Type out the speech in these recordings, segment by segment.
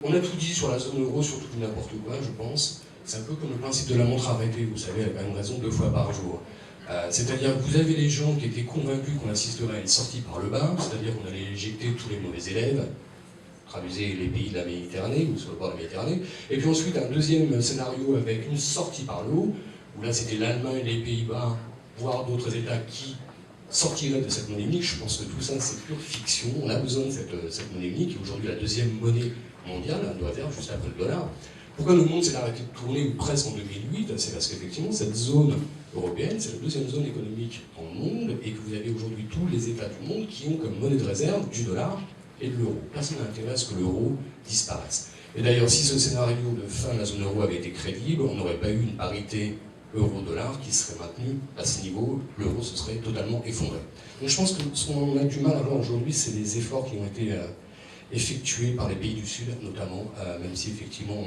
On a tout dit sur la zone euro, sur tout n'importe quoi, je pense. C'est un peu comme le principe de la montre arrêtée, vous savez, elle a une raison 2 fois par jour. C'est-à-dire que vous avez les gens qui étaient convaincus qu'on assisterait à une sortie par le bas, c'est-à-dire qu'on allait éjecter tous les mauvais élèves, traduisez les pays de la Méditerranée, ou sur le bord de la Méditerranée, et puis ensuite un deuxième scénario avec une sortie par le haut, où là c'était l'Allemagne, les Pays-Bas, voire d'autres États qui sortiraient de cette monnaie unique. Je pense que tout ça c'est pure fiction, on a besoin de cette monnaie unique, qui est aujourd'hui la deuxième monnaie mondiale, elle doit être juste après le dollar. Pourquoi le monde s'est arrêté de tourner, ou presque en 2008? C'est parce qu'effectivement, cette zone européenne, c'est la deuxième zone économique dans le monde, et que vous avez aujourd'hui tous les États du monde qui ont comme monnaie de réserve du dollar et de l'euro. Personne n'a intérêt à ce que l'euro disparaisse. Et d'ailleurs, si ce scénario de fin de la zone euro avait été crédible, on n'aurait pas eu une parité euro-dollar qui serait maintenue à ce niveau, l'euro se serait totalement effondré. Donc je pense que ce qu'on a du mal à voir aujourd'hui, c'est les efforts qui ont été effectués par les pays du Sud, notamment, même si effectivement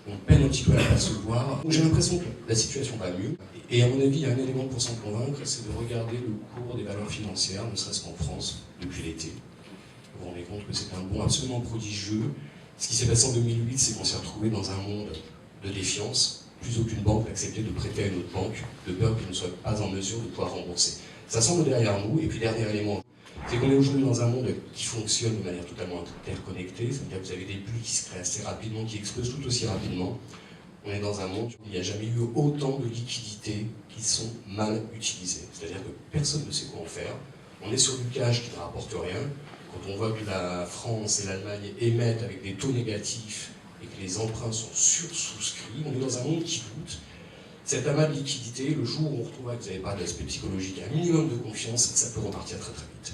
on peine un petit peu à l'apercevoir. J'ai l'impression que la situation va mieux. Et à mon avis, il y a un élément pour s'en convaincre, c'est de regarder le cours des valeurs financières, ne serait-ce qu'en France, depuis l'été. Vous vous rendez compte que c'est un bond absolument prodigieux. Ce qui s'est passé en 2008, c'est qu'on s'est retrouvé dans un monde de défiance. Plus aucune banque n'acceptait de prêter à une autre banque, de peur qu'elle ne soit pas en mesure de pouvoir rembourser. Ça semble derrière nous. Et puis, dernier élément, c'est qu'on est aujourd'hui dans un monde qui fonctionne de manière totalement interconnectée, c'est-à-dire que vous avez des bulles qui se créent assez rapidement, qui explosent tout aussi rapidement. On est dans un monde où il n'y a jamais eu autant de liquidités qui sont mal utilisées. C'est-à-dire que personne ne sait quoi en faire. On est sur du cash qui ne rapporte rien. Quand on voit que la France et l'Allemagne émettent avec des taux négatifs et que les emprunts sont sursouscrits, on est dans un monde qui doute. Cet amas de liquidité, le jour où on retrouvera que vous n'avez pas d'aspect psychologique, un minimum de confiance, ça peut repartir très très vite.